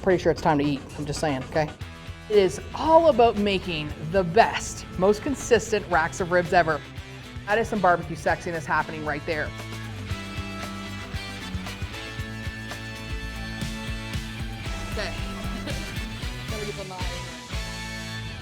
pretty sure it's time to eat. I'm just saying, okay? It is all about making the best, most consistent racks of ribs ever. That is some barbecue sexiness happening right there. Okay.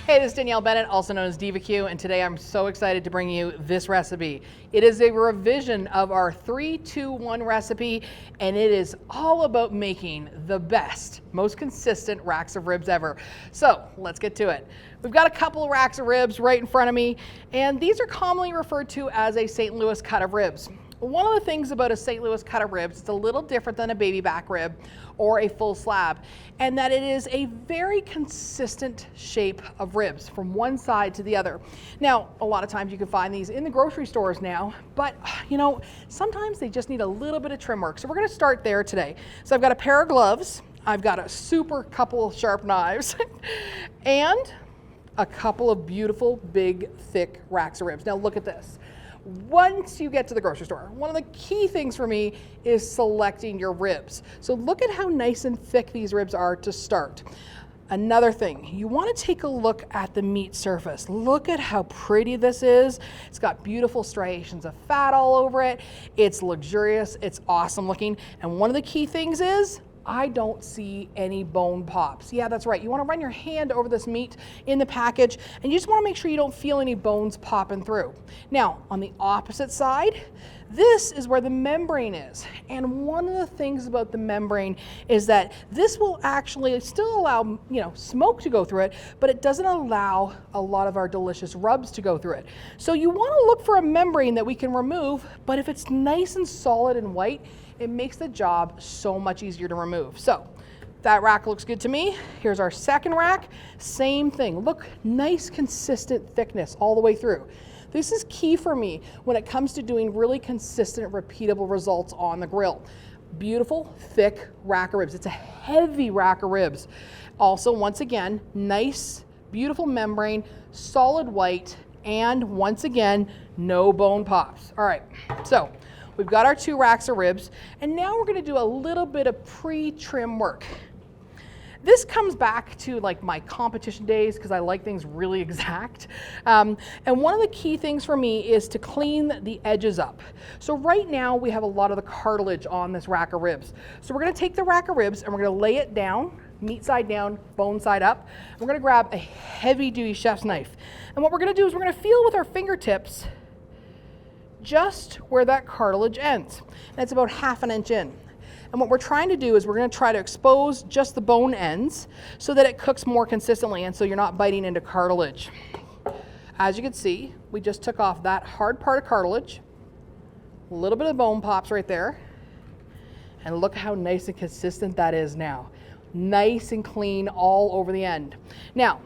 Hey, this is Danielle Bennett, also known as Diva Q, and today I'm so excited to bring you this recipe. It is a revision of our 3-2-1 recipe, and it is all about making the best, most consistent racks of ribs ever. So let's get to it. We've got a couple of racks of ribs right in front of me, and these are commonly referred to as a St. Louis cut of ribs. One of the things about a St. Louis cut of ribs, it's a little different than a baby back rib or a full slab, and that it is a very consistent shape of ribs from one side to the other. Now, a lot of times you can find these in the grocery stores now, but you know, sometimes they just need a little bit of trim work. So we're gonna start there today. So I've got a pair of gloves, I've got a super couple of sharp knives, and a couple of beautiful, big, thick racks of ribs. Now look at this. Once you get to the grocery store, one of the key things for me is selecting your ribs. So look at how nice and thick these ribs are to start. Another thing, you want to take a look at the meat surface. Look at how pretty this is. It's got beautiful striations of fat all over it. It's luxurious, it's awesome looking. And one of the key things is, I don't see any bone pops. Yeah, that's right. You want to run your hand over this meat in the package, and you just want to make sure you don't feel any bones popping through. Now, on the opposite side, this is where the membrane is. And one of the things about the membrane is that this will actually still allow, smoke to go through it, but it doesn't allow a lot of our delicious rubs to go through it. So you want to look for a membrane that we can remove, but if it's nice and solid and white, it makes the job so much easier to remove. So that rack looks good to me. Here's our second rack. Same thing. Look, nice consistent thickness all the way through. This is key for me when it comes to doing really consistent, repeatable results on the grill. Beautiful, thick rack of ribs. It's a heavy rack of ribs. Also, once again, nice, beautiful membrane, solid white, and once again, no bone pops. All right, so we've got our 2 racks of ribs, and now we're gonna do a little bit of pre-trim work. This comes back to like my competition days because I like things really exact. And one of the key things for me is to clean the edges up. So right now we have a lot of the cartilage on this rack of ribs. So we're gonna take the rack of ribs and we're gonna lay it down, meat side down, bone side up. We're gonna grab a heavy-duty chef's knife. And what we're gonna do is we're gonna feel with our fingertips just where that cartilage ends. And it's about 1/2 inch in. And what we're trying to do is we're going to try to expose just the bone ends so that it cooks more consistently and so you're not biting into cartilage. As you can see, we just took off that hard part of cartilage, a little bit of bone pops right there, and look how nice and consistent that is now. Nice and clean all over the end. Now,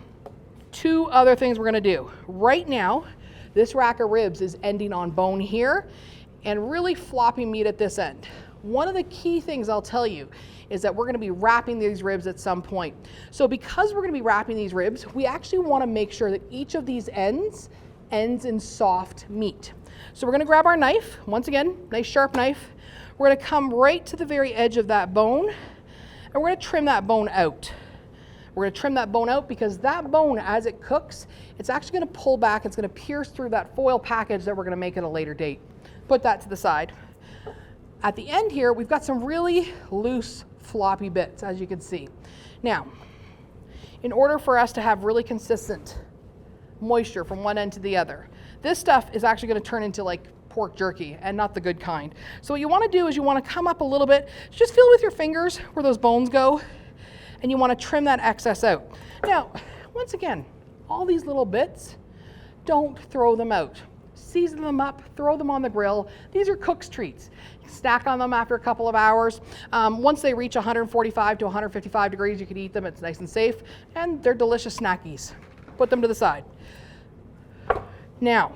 2 other things we're going to do. Right now, this rack of ribs is ending on bone here and really floppy meat at this end. One of the key things I'll tell you is that we're going to be wrapping these ribs at some point. So because we're going to be wrapping these ribs, we actually want to make sure that each of these ends in soft meat. So we're going to grab our knife, once again, nice sharp knife. We're going to come right to the very edge of that bone, and we're going to trim that bone out. We're going to trim that bone out because that bone, as it cooks, it's actually going to pull back. It's going to pierce through that foil package that we're going to make at a later date. Put that to the side. At the end here, we've got some really loose, floppy bits, as you can see. Now, in order for us to have really consistent moisture from one end to the other, this stuff is actually going to turn into like pork jerky and not the good kind. So what you want to do is you want to come up a little bit, just feel with your fingers where those bones go, and you want to trim that excess out. Now, once again, all these little bits, don't throw them out. Season them up, throw them on the grill. These are cook's treats. Stack on them after a couple of hours. Once they reach 145 to 155 degrees, you can eat them. It's nice and safe, and they're delicious snackies. Put them to the side. Now,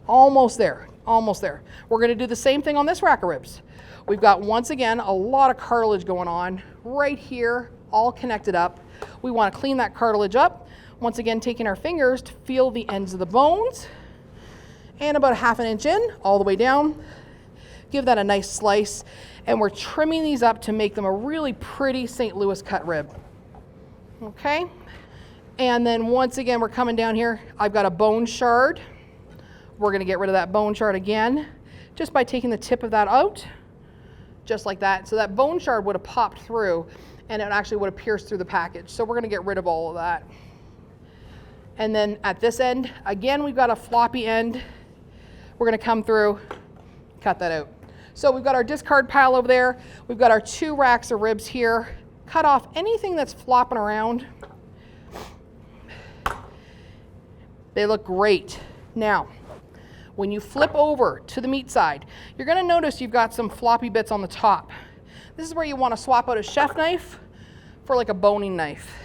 almost there, almost there. We're gonna do the same thing on this rack of ribs. We've got, once again, a lot of cartilage going on right here, all connected up. We wanna clean that cartilage up. Once again, taking our fingers to feel the ends of the bones, and about 1/2 inch in, all the way down. give that a nice slice. And we're trimming these up to make them a really pretty St. Louis cut rib. Okay? And then once again, we're coming down here. I've got a bone shard. We're gonna get rid of that bone shard again, just by taking the tip of that out, just like that. So that bone shard would have popped through and it actually would have pierced through the package. So we're gonna get rid of all of that. And then at this end, again, we've got a floppy end. We're gonna come through, cut that out. So we've got our discard pile over there. We've got our 2 racks of ribs here. Cut off anything that's flopping around. They look great. Now, when you flip over to the meat side, you're gonna notice you've got some floppy bits on the top. This is where you wanna swap out a chef knife for like a boning knife.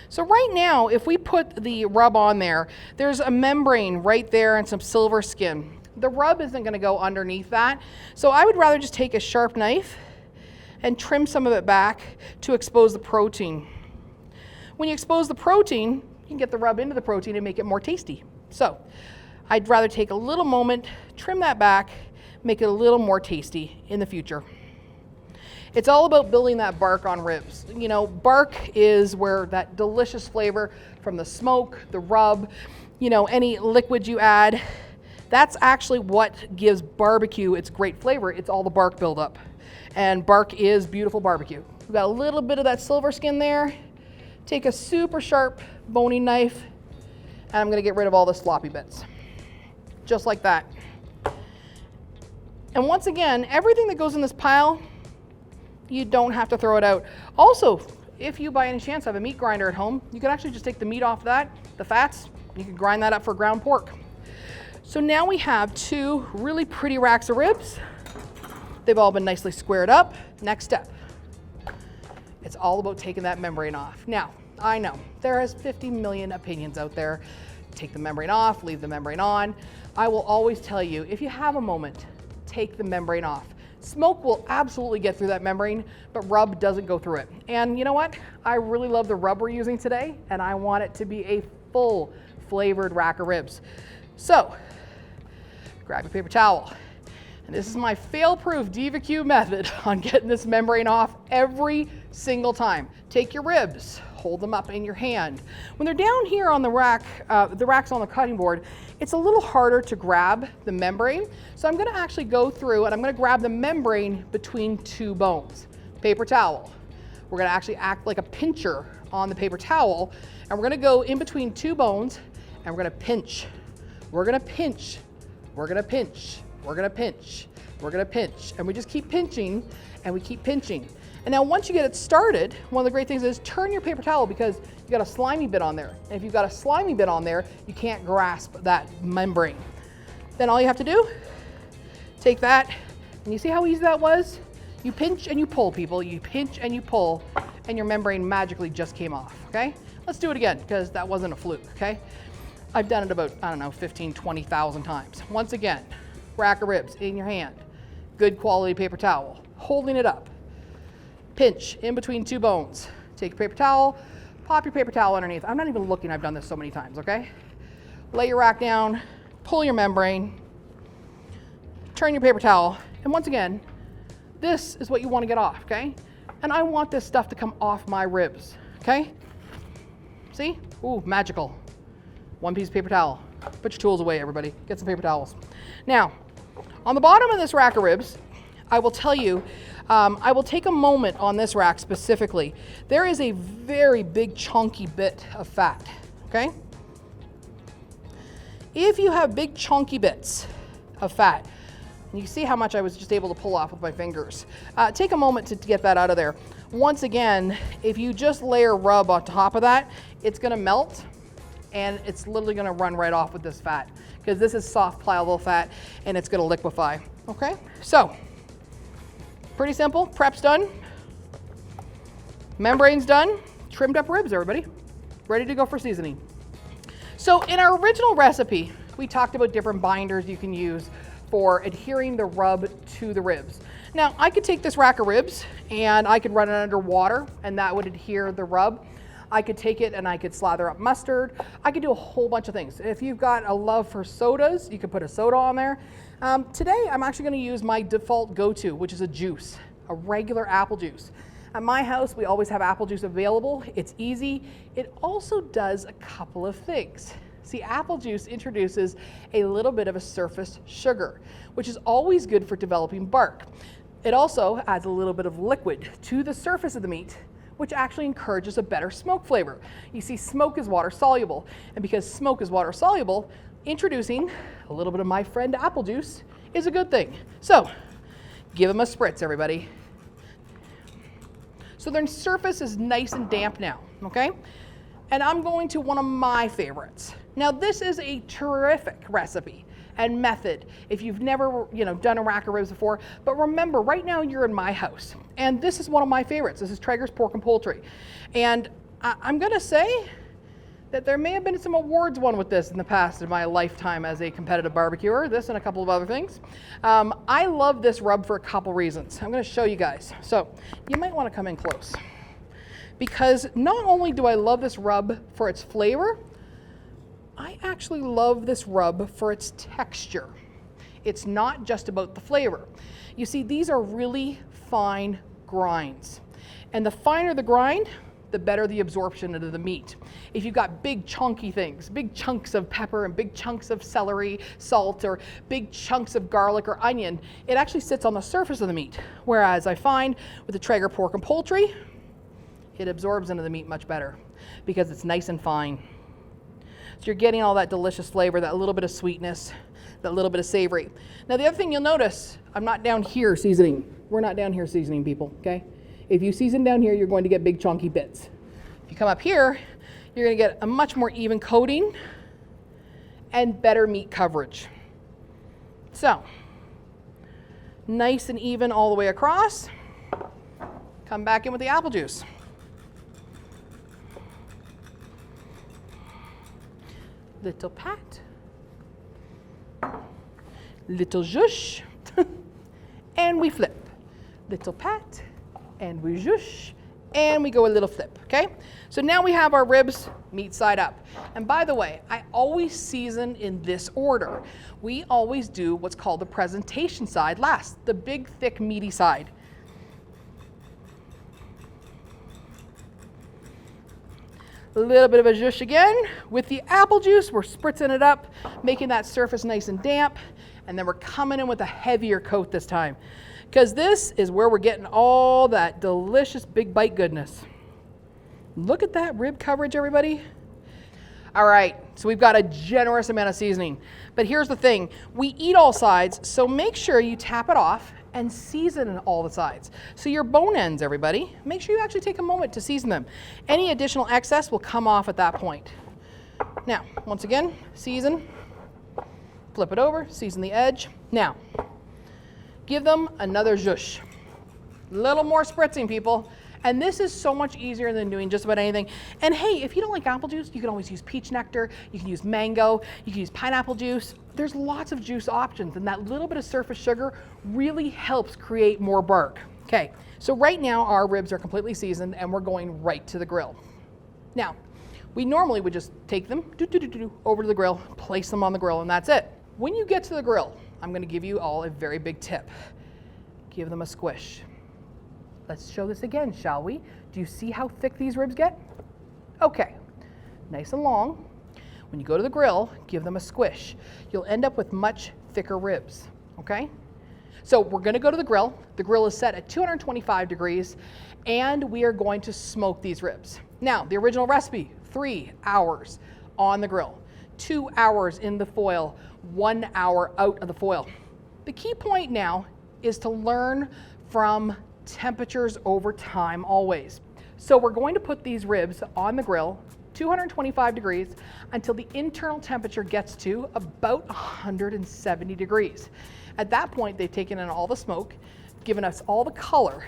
So right now, if we put the rub on there, there's a membrane right there and some silver skin. The rub isn't gonna go underneath that. So I would rather just take a sharp knife and trim some of it back to expose the protein. When you expose the protein, you can get the rub into the protein and make it more tasty. So I'd rather take a little moment, trim that back, make it a little more tasty in the future. It's all about building that bark on ribs. You know, bark is where that delicious flavor from the smoke, the rub, you know, any liquid you add, that's actually what gives barbecue its great flavor. It's all the bark buildup. And bark is beautiful barbecue. We've got a little bit of that silver skin there. Take a super sharp boning knife, and I'm gonna get rid of all the sloppy bits. Just like that. And once again, everything that goes in this pile, you don't have to throw it out. Also, if you by any chance have a meat grinder at home, you can actually just take the meat off that, the fats, you can grind that up for ground pork. So now we have 2 really pretty racks of ribs. They've all been nicely squared up. Next step, it's all about taking that membrane off. Now, I know there is 50 million opinions out there. Take the membrane off, leave the membrane on. I will always tell you, if you have a moment, take the membrane off. Smoke will absolutely get through that membrane, but rub doesn't go through it. And you know what? I really love the rub we're using today, and I want it to be a full flavored rack of ribs. So, grab your paper towel. And this is my fail-proof Diva Q method on getting this membrane off every single time. Take your ribs, hold them up in your hand. When they're down here on the rack's on the cutting board, it's a little harder to grab the membrane. So I'm gonna actually go through and I'm gonna grab the membrane between 2 bones. Paper towel. We're gonna actually act like a pincher on the paper towel, and we're gonna go in between 2 bones and we're gonna pinch. We're gonna pinch. We're gonna pinch. We're gonna pinch, we're gonna pinch, and we just keep pinching, and we keep pinching. And now once you get it started, one of the great things is turn your paper towel, because you got a slimy bit on there. And if you've got a slimy bit on there, you can't grasp that membrane. Then all you have to do, take that, and you see how easy that was? You pinch and you pull, people. You pinch and you pull, and your membrane magically just came off, okay? Let's do it again, because that wasn't a fluke, okay? I've done it about, I don't know, 15, 20,000 times. Once again, rack of ribs in your hand, good quality paper towel, holding it up, pinch in between 2 bones, take your paper towel, pop your paper towel underneath. I'm not even looking, I've done this so many times, okay? Lay your rack down, pull your membrane, turn your paper towel, and once again, this is what you want to get off, okay? And I want this stuff to come off my ribs, okay? See? Ooh, magical. 1 piece of paper towel. Put your tools away, everybody. Get some paper towels. Now, on the bottom of this rack of ribs, I will tell you, I will take a moment on this rack specifically. There is a very big chunky bit of fat, okay? If you have big chunky bits of fat, and you see how much I was just able to pull off with my fingers, take a moment to get that out of there. Once again, if you just layer rub on top of that, it's gonna melt, and it's literally gonna run right off with this fat, because this is soft, pliable fat, and it's gonna liquefy, okay? So, pretty simple, prep's done, membrane's done, trimmed up ribs, everybody. Ready to go for seasoning. So in our original recipe, we talked about different binders you can use for adhering the rub to the ribs. Now, I could take this rack of ribs and I could run it under water, and that would adhere the rub. I could take it and I could slather up mustard. I could do a whole bunch of things. If you've got a love for sodas, you could put a soda on there. Today, I'm actually gonna use my default go-to, which is a juice, a regular apple juice. At my house, we always have apple juice available. It's easy. It also does a couple of things. See, apple juice introduces a little bit of a surface sugar, which is always good for developing bark. It also adds a little bit of liquid to the surface of the meat, which actually encourages a better smoke flavor. You see, smoke is water soluble, and because smoke is water soluble, introducing a little bit of my friend apple juice is a good thing. So, give them a spritz, everybody. So their surface is nice and damp now, okay? And I'm going to one of my favorites. Now this is a terrific recipe and method if you've never, done a rack of ribs before. But remember, right now you're in my house, and this is one of my favorites. This is Traeger's Pork and Poultry. And I'm gonna say that there may have been some awards won with this in the past in my lifetime as a competitive barbecuer, this and a couple of other things. I love this rub for a couple reasons. I'm gonna show you guys. So you might wanna come in close, because not only do I love this rub for its flavor, I actually love this rub for its texture. It's not just about the flavor. You see, these are really fine grinds. And the finer the grind, the better the absorption into the meat. If you've got big chunky things, big chunks of pepper and big chunks of celery, salt, or big chunks of garlic or onion, it actually sits on the surface of the meat. Whereas I find with the Traeger Pork and Poultry, it absorbs into the meat much better because it's nice and fine. So you're getting all that delicious flavor, that little bit of sweetness, that little bit of savory. Now the other thing you'll notice, I'm not down here seasoning. We're not down here seasoning, people, okay? If you season down here, you're going to get big chunky bits. If you come up here, you're gonna get a much more even coating and better meat coverage. So, nice and even all the way across. Come back in with the apple juice. Little pat, little zhush, and we flip. Little pat, and we zhush, and we go a little flip, okay? So now we have our ribs meat side up. And by the way, I always season in this order. We always do what's called the presentation side last, the big, thick, meaty side. A little bit of a zhush again. With the apple juice, we're spritzing it up, making that surface nice and damp, and then we're coming in with a heavier coat this time, because this is where we're getting all that delicious big bite goodness. Look at that rib coverage, everybody. All right, so we've got a generous amount of seasoning, but here's the thing. We eat all sides, so make sure you tap it off and season all the sides. So your bone ends, everybody, make sure you actually take a moment to season them. Any additional excess will come off at that point. Now, once again, season, flip it over, season the edge. Now, give them another zhush. Little more spritzing, people. And this is so much easier than doing just about anything. And hey, if you don't like apple juice, you can always use peach nectar, you can use mango, you can use pineapple juice. There's lots of juice options, and that little bit of surface sugar really helps create more bark. Okay, so right now our ribs are completely seasoned and we're going right to the grill. Now, we normally would just take them over to the grill, place them on the grill, and that's it. When you get to the grill, I'm gonna give you all a very big tip. Give them a squish. Let's show this again, shall we? Do you see how thick these ribs get? Okay, nice and long. When you go to the grill, give them a squish. You'll end up with much thicker ribs, okay? So we're gonna go to the grill. The grill is set at 225 degrees, and we are going to smoke these ribs. Now, the original recipe, 3 hours on the grill, 2 hours in the foil, 1 hour out of the foil. The key point now is to learn from temperatures over time always. So we're going to put these ribs on the grill, 225 degrees, until the internal temperature gets to about 170 degrees. At that point, they've taken in all the smoke, given us all the color.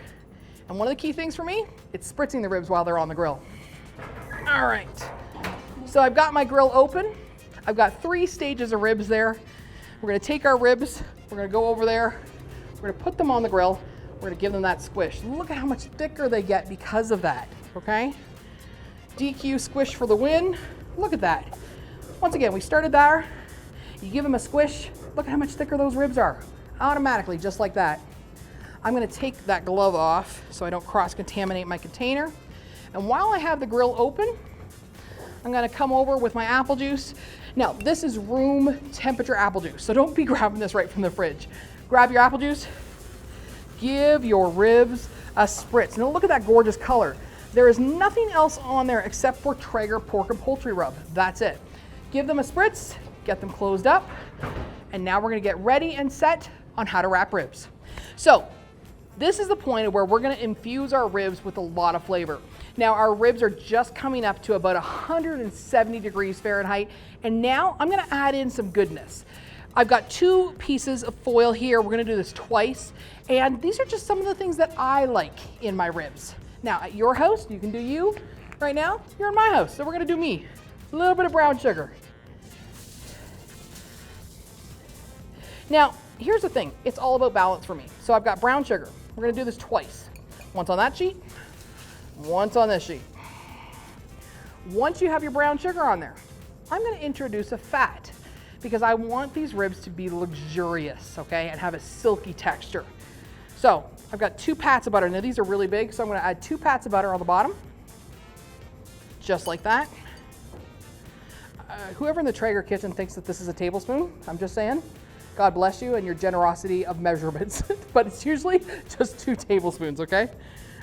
And one of the key things for me, it's spritzing the ribs while they're on the grill. All right, so I've got my grill open. I've got 3 stages of ribs there. We're gonna take our ribs, we're gonna go over there, we're gonna put them on the grill, we're gonna give them that squish. Look at how much thicker they get because of that, okay? DQ squish for the win. Look at that. Once again, we started there. You give them a squish. Look at how much thicker those ribs are. Automatically, just like that. I'm gonna take that glove off so I don't cross-contaminate my container. And while I have the grill open, I'm gonna come over with my apple juice. Now, this is room temperature apple juice, so don't be grabbing this right from the fridge. Grab your apple juice, give your ribs a spritz. Now look at that gorgeous color. There is nothing else on there except for Traeger pork and poultry rub. That's it. Give them a spritz, get them closed up, and now we're gonna get ready and set on how to wrap ribs. So, this is the point where we're gonna infuse our ribs with a lot of flavor. Now, our ribs are just coming up to about 170 degrees Fahrenheit, and now I'm gonna add in some goodness. I've got 2 pieces of foil here. We're gonna do this twice, and these are just some of the things that I like in my ribs. Now, at your house, you can do you. Right now, you're in my house, so we're gonna do me. A little bit of brown sugar. Now, here's the thing. It's all about balance for me. So I've got brown sugar. We're gonna do this twice. Once on that sheet, once on this sheet. Once you have your brown sugar on there, I'm gonna introduce a fat because I want these ribs to be luxurious, okay, and have a silky texture. So I've got 2 pats of butter. Now these are really big, so I'm gonna add 2 pats of butter on the bottom, just like that. Whoever in the Traeger Kitchen thinks that this is a tablespoon, I'm just saying, God bless you and your generosity of measurements, but it's usually just 2 tablespoons, okay?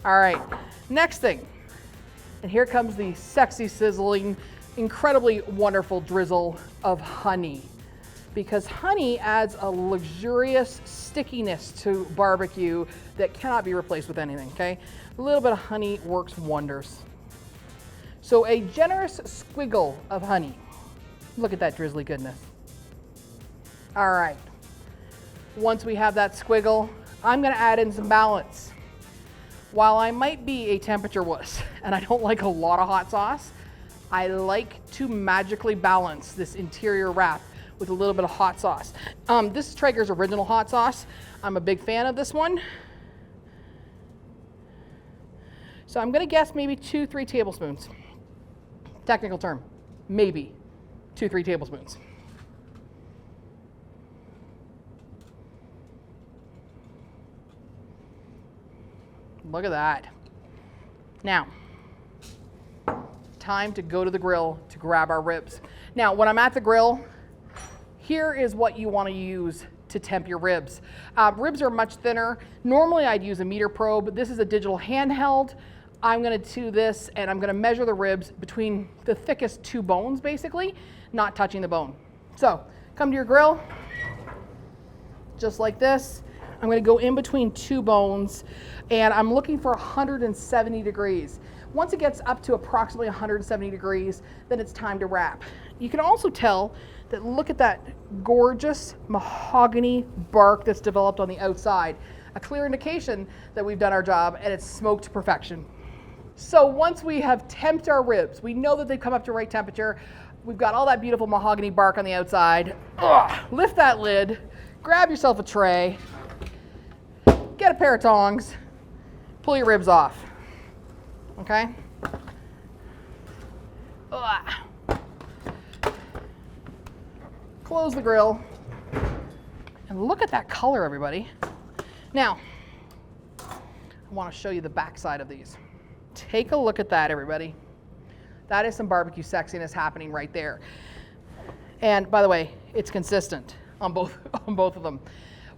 All right, next thing, and here comes the sexy, sizzling, incredibly wonderful drizzle of honey, because honey adds a luxurious stickiness to barbecue that cannot be replaced with anything, okay? A little bit of honey works wonders. So a generous squiggle of honey. Look at that drizzly goodness. All right, once we have that squiggle, I'm gonna add in some balance. While I might be a temperature wuss and I don't like a lot of hot sauce, I like to magically balance this interior wrap with a little bit of hot sauce. This is Traeger's original hot sauce. I'm a big fan of this one. So I'm gonna guess maybe 2-3 tablespoons. Technical term, maybe 2-3 tablespoons. Look at that. Now, time to go to the grill to grab our ribs. Now, when I'm at the grill, here is what you want to use to temp your ribs. Ribs are much thinner. Normally I'd use a meter probe. This is a digital handheld. I'm gonna do this and I'm gonna measure the ribs between the thickest 2 bones, basically, not touching the bone. So, come to your grill, just like this. I'm gonna go in between 2 bones and I'm looking for 170 degrees. Once it gets up to approximately 170 degrees, then it's time to wrap. You can also tell that, look at that gorgeous mahogany bark that's developed on the outside. A clear indication that we've done our job and it's smoked to perfection. So once we have temped our ribs, we know that they've come up to right temperature. We've got all that beautiful mahogany bark on the outside. Lift that lid, grab yourself a tray, get a pair of tongs, pull your ribs off, okay? Close the grill, and look at that color, everybody. Now, I want to show you the backside of these. Take a look at that, everybody. That is some barbecue sexiness happening right there. And by the way, it's consistent on both of them.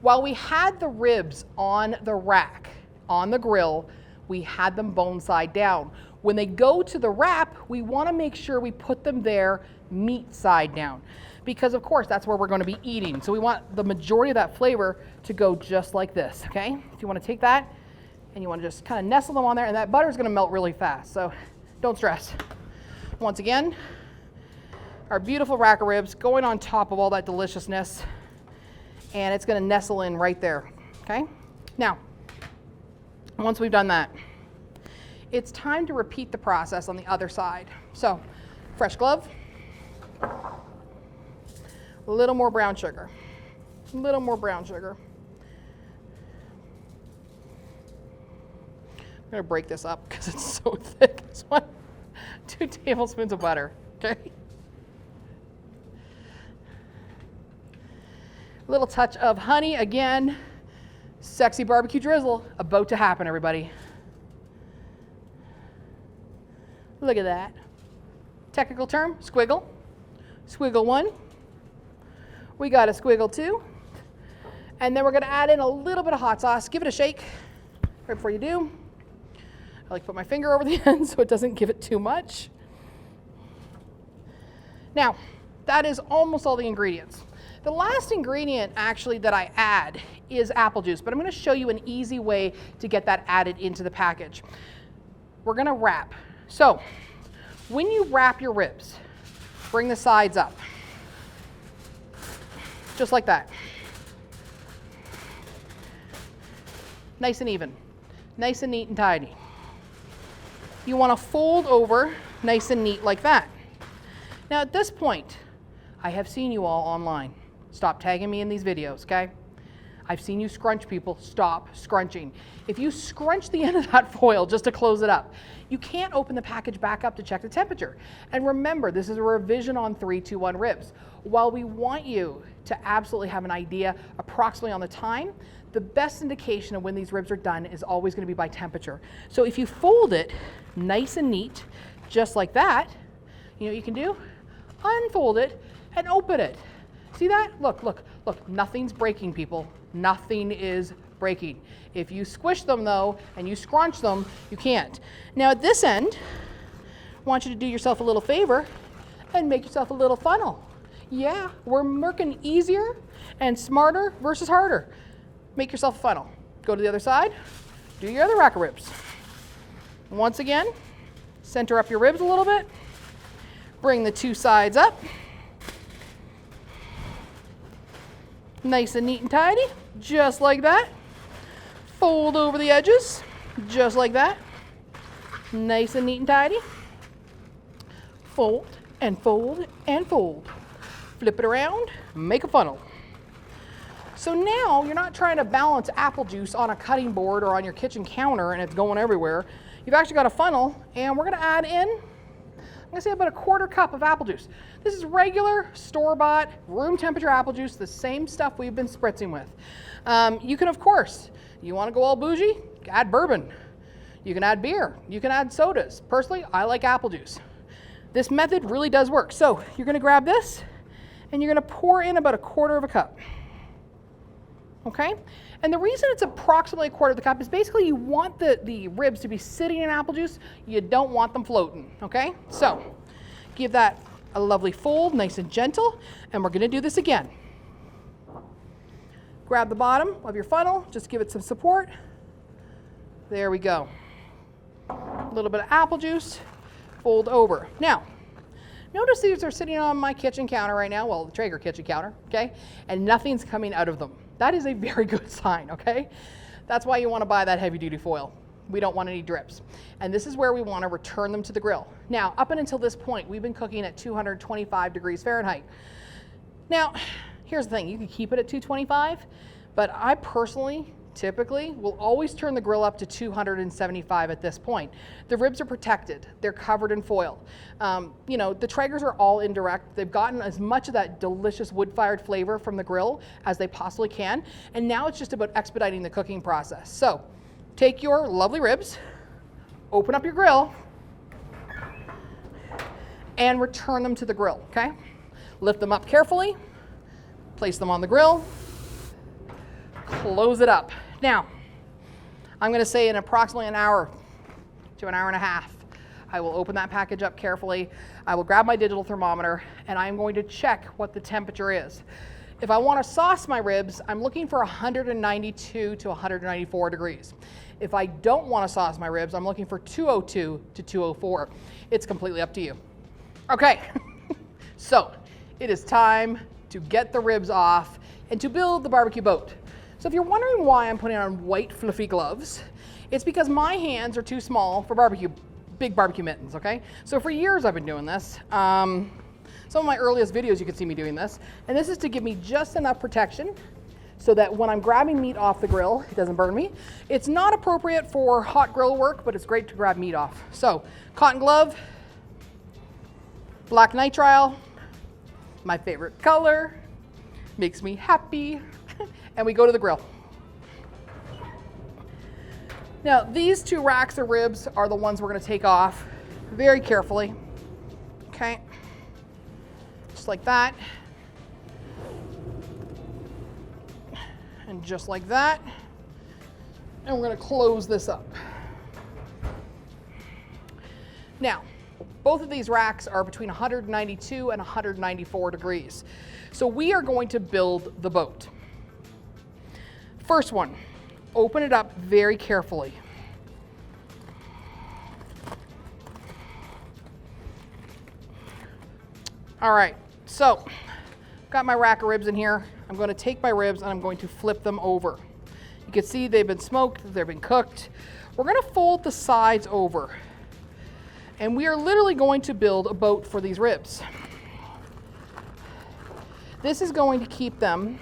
While we had the ribs on the rack, on the grill, we had them bone side down. When they go to the wrap, we want to make sure we put them there meat side down, because of course that's where we're going to be eating. So we want the majority of that flavor to go just like this, okay? If you want to take that and you want to just kind of nestle them on there, and that butter is going to melt really fast, so don't stress. Once again, our beautiful rack of ribs going on top of all that deliciousness, and it's going to nestle in right there, okay? Now, once we've done that, it's time to repeat the process on the other side. So, fresh glove, a little more brown sugar, a little more brown sugar. I'm going to break this up because it's so thick. This one, 2 2 tablespoons of butter, okay? A little touch of honey, again, sexy barbecue drizzle about to happen, everybody. Look at that. Technical term, squiggle. Squiggle 1. We got a squiggle 2. And then we're gonna add in a little bit of hot sauce. Give it a shake right before you do. I like to put my finger over the end so it doesn't give it too much. Now, that is almost all the ingredients. The last ingredient actually that I add is apple juice, but I'm gonna show you an easy way to get that added into the package. We're gonna wrap. So, when you wrap your ribs, bring the sides up, just like that. Nice and even, nice and neat and tidy. You wanna fold over nice and neat like that. Now at this point, I have seen you all online. Stop tagging me in these videos, okay? I've seen you scrunch people. Stop scrunching. If you scrunch the end of that foil just to close it up, you can't open the package back up to check the temperature. And remember, this is a revision on 3-2-1 ribs. While we want you to absolutely have an idea approximately on the time, the best indication of when these ribs are done is always going to be by temperature. So if you fold it nice and neat, just like that, you know what you can do? Unfold it and open it. See that? Look, look, look, nothing's breaking, people. Nothing is breaking. If you squish them though, and you scrunch them, you can't. Now at this end, I want you to do yourself a little favor and make yourself a little funnel. Yeah, we're working easier and smarter versus harder. Make yourself a funnel. Go to the other side, do your other rack of ribs. Once again, center up your ribs a little bit. Bring the 2 sides up. Nice and neat and tidy, just like that. Fold over the edges, just like that. Nice and neat and tidy. Fold and fold and fold. Flip it around, make a funnel. So now you're not trying to balance apple juice on a cutting board or on your kitchen counter and it's going everywhere. You've actually got a funnel, and we're gonna add in, I'm gonna say about a 1/4 cup of apple juice. This is regular, store-bought, room temperature apple juice, the same stuff we've been spritzing with. You can, of course, you wanna go all bougie, add bourbon. You can add beer, you can add sodas. Personally, I like apple juice. This method really does work. So you're gonna grab this, and you're gonna pour in about a 1/4 cup. Okay? And the reason it's approximately a 1/4 cup is basically you want the ribs to be sitting in apple juice. You don't want them floating, okay? So give that a lovely fold, nice and gentle, and we're gonna do this again. Grab the bottom of your funnel, just give it some support. There we go. A little bit of apple juice, fold over. Now, notice these are sitting on my kitchen counter right now, well, the Traeger kitchen counter, okay? And nothing's coming out of them. That is a very good sign, okay? That's why you want to buy that heavy duty foil. We don't want any drips. And this is where we want to return them to the grill. Now, up until this point, we've been cooking at 225 degrees Fahrenheit. Now, here's the thing, you can keep it at 225, but I personally, typically, will always turn the grill up to 275 at this point. The ribs are protected, they're covered in foil. You know, the Traegers are all indirect. They've gotten as much of that delicious wood-fired flavor from the grill as they possibly can, and now it's just about expediting the cooking process. So, take your lovely ribs, open up your grill, and return them to the grill, okay? Lift them up carefully, place them on the grill, close it up. Now, I'm gonna say in approximately an hour to an hour and a half, I will open that package up carefully. I will grab my digital thermometer, and I'm going to check what the temperature is. If I wanna sauce my ribs, I'm looking for 192 to 194 degrees. If I don't wanna sauce my ribs, I'm looking for 202 to 204. It's completely up to you. Okay, so it is time to get the ribs off and to build the barbecue boat. So if you're wondering why I'm putting on white fluffy gloves, it's because my hands are too small for big barbecue mittens, okay? So for years I've been doing this. Some of my earliest videos you can see me doing this, and this is to give me just enough protection so that when I'm grabbing meat off the grill, it doesn't burn me. It's not appropriate for hot grill work, but it's great to grab meat off. So cotton glove, Black nitrile, my favorite color, makes me happy. And we go to the grill. Now, these 2 racks of ribs are the ones we're going to take off very carefully. Okay, just like that. And just like that. And we're going to close this up. Now, both of these racks are between 192 and 194 degrees. So we are going to build the boat. First one, open it up very carefully. All right, so got my rack of ribs in here. I'm going to take my ribs and I'm going to flip them over. You can see they've been smoked, they've been cooked. We're going to fold the sides over. And we are literally going to build a boat for these ribs. This is going to keep them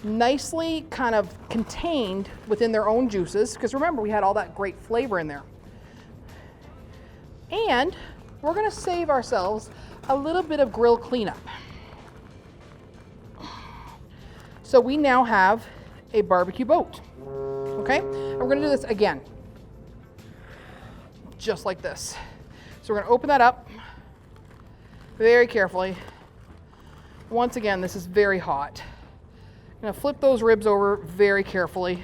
nicely kind of contained within their own juices, because remember, we had all that great flavor in there. And we're going to save ourselves a little bit of grill cleanup. So we now have a barbecue boat. Okay? And we're going to do this again. Just like this. So we're going to open that up very carefully. Once again, this is very hot. I'm going to flip those ribs over very carefully,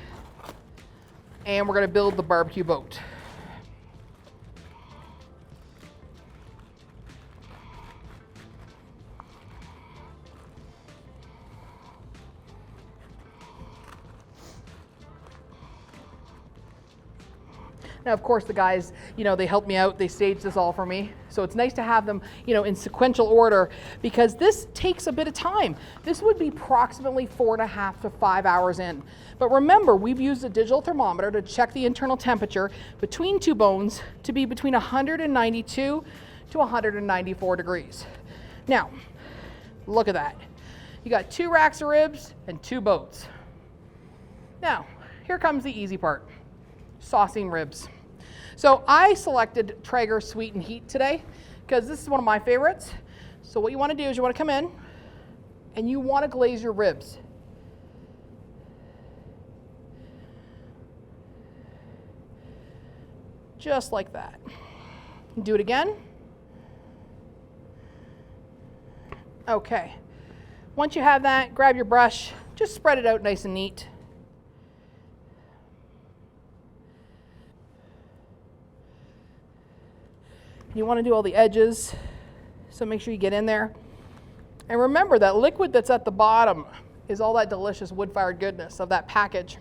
and we're going to build the barbecue boat. Now, of course, the guys, they helped me out. They staged this all for me. So it's nice to have them, in sequential order, because this takes a bit of time. This would be approximately 4.5 to 5 hours in. But remember, we've used a digital thermometer to check the internal temperature between 2 bones to be between 192 to 194 degrees. Now, look at that. You got 2 racks of ribs and 2 boats. Now, here comes the easy part, saucing ribs. So I selected Traeger Sweet and Heat today because this is one of my favorites. So what you want to do is you want to come in and you want to glaze your ribs. Just like that. Do it again. Okay. Once you have that, grab your brush, just spread it out nice and neat. You want to do all the edges, so make sure you get in there. And remember, that liquid that's at the bottom is all that delicious wood-fired goodness of that package.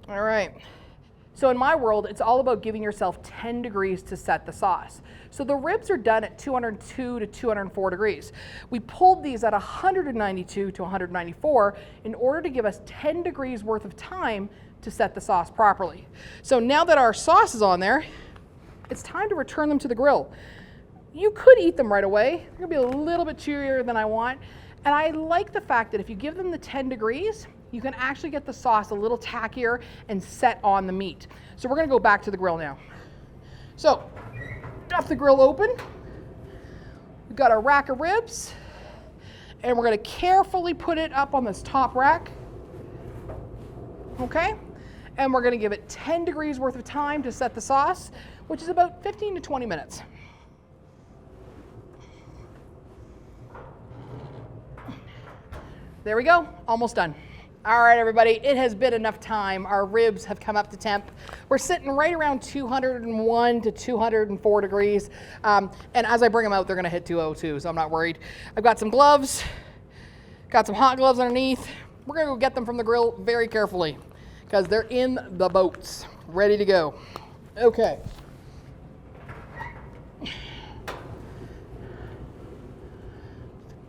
All right. So in my world, it's all about giving yourself 10 degrees to set the sauce. So the ribs are done at 202 to 204 degrees. We pulled these at 192 to 194 in order to give us 10 degrees worth of time to set the sauce properly. So now that our sauce is on there, it's time to return them to the grill. You could eat them right away. They're gonna be a little bit chewier than I want. And I like the fact that if you give them the 10 degrees, you can actually get the sauce a little tackier and set on the meat. So we're gonna go back to the grill now. So, got the grill open. We've got our rack of ribs, and we're gonna carefully put it up on this top rack. Okay? And we're gonna give it 10 degrees worth of time to set the sauce, which is about 15 to 20 minutes. There we go, almost done. All right, everybody, it has been enough time. Our ribs have come up to temp. We're sitting right around 201 to 204 degrees. And as I bring them out, they're gonna hit 202, so I'm not worried. I've got some gloves, got some hot gloves underneath. We're gonna go get them from the grill very carefully because they're in the boats, ready to go. Okay.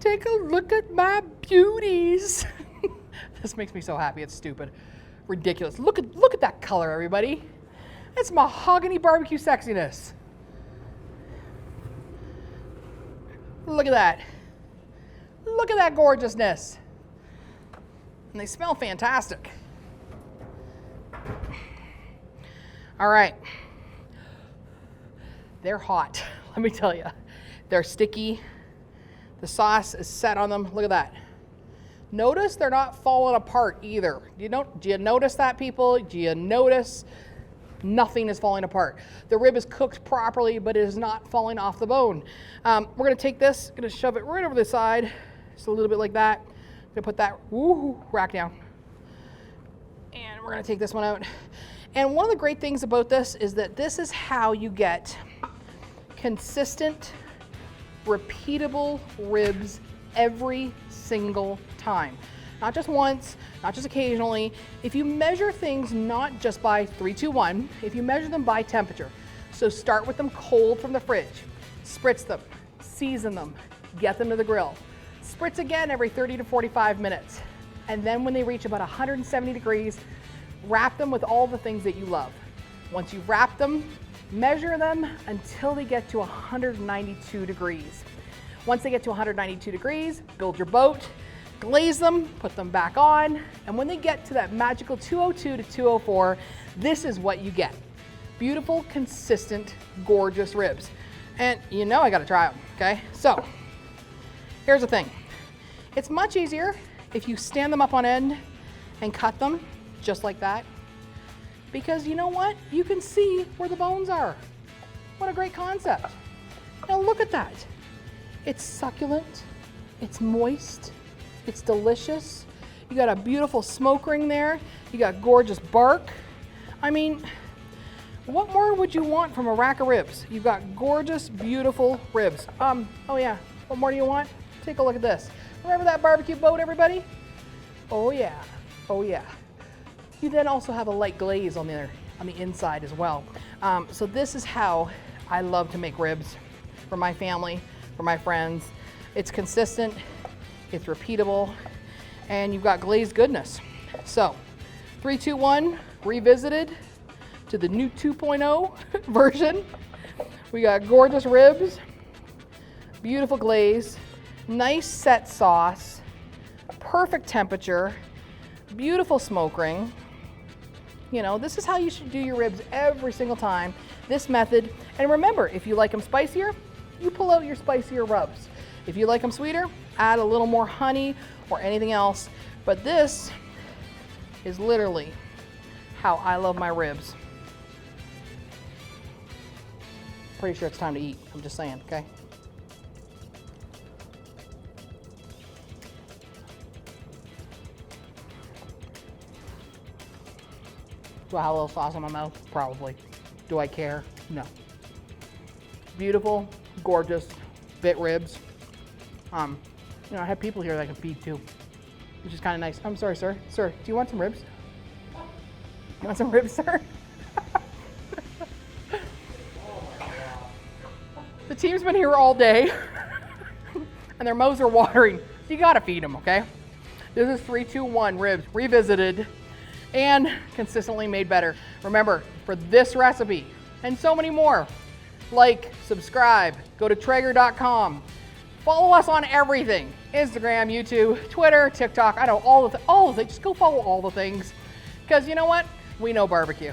Take a look at my beauties. This makes me so happy. It's stupid, ridiculous. Look at that color, everybody. It's mahogany barbecue sexiness. Look at that. Look at that gorgeousness. And they smell fantastic. All right. they're hot. Let me tell you, they're sticky. The sauce is set on them. Look at that. Notice they're not falling apart either. Do you notice that, people? Do you notice nothing is falling apart? The rib is cooked properly, but it is not falling off the bone. We're gonna take this, gonna shove it right over the side, just a little bit like that. Gonna put that rack down. And we're gonna take this one out. And one of the great things about this is that this is how you get consistent, repeatable ribs every single time. Not just once, not just occasionally. If you measure things not just by 3, 2, 1, if you measure them by temperature, so start with them cold from the fridge, spritz them, season them, get them to the grill, spritz again every 30 to 45 minutes. And then when they reach about 170 degrees, wrap them with all the things that you love. Once you've wrapped them, measure them until they get to 192 degrees. Once they get to 192 degrees, build your boat, glaze them, put them back on, and when they get to that magical 202 to 204, this is what you get. Beautiful, consistent, gorgeous ribs. And you know I gotta try them, okay? So, here's the thing. It's much easier if you stand them up on end and cut them just like that, because you know what? You can see where the bones are. What a great concept. Now look at that. It's succulent, it's moist, it's delicious. You got a beautiful smoke ring there. You got gorgeous bark. I mean, what more would you want from a rack of ribs? You've got gorgeous, beautiful ribs. Oh yeah, what more do you want? Take a look at this. Remember that barbecue boat, everybody? Oh yeah, oh yeah. You then also have a light glaze on the inside as well. So this is how I love to make ribs for my family, for my friends. It's consistent, it's repeatable, and you've got glazed goodness. So 3, 2, 1, revisited to the new 2.0 version. We got gorgeous ribs, beautiful glaze, nice set sauce, perfect temperature, beautiful smoke ring. You know, this is how you should do your ribs every single time, this method. And remember, if you like them spicier, you pull out your spicier rubs. If you like them sweeter, add a little more honey or anything else. But this is literally how I love my ribs. Pretty sure it's time to eat, I'm just saying, okay? Do I have a little sauce in my mouth? Probably. Do I care? No. Beautiful, gorgeous bit ribs. You know, I have people here that I can feed too, which is kind of nice. I'm sorry, sir. Sir, do you want some ribs? You want some ribs, sir? The team's been here all day and their mouths are watering. So you gotta feed them, okay? This is 3, 2, 1 ribs, revisited and consistently made better. Remember, for this recipe and so many more, like, subscribe, go to Traeger.com, follow us on everything, Instagram, YouTube, Twitter, TikTok, I know all the things, just go follow all the things, because you know what? We know barbecue.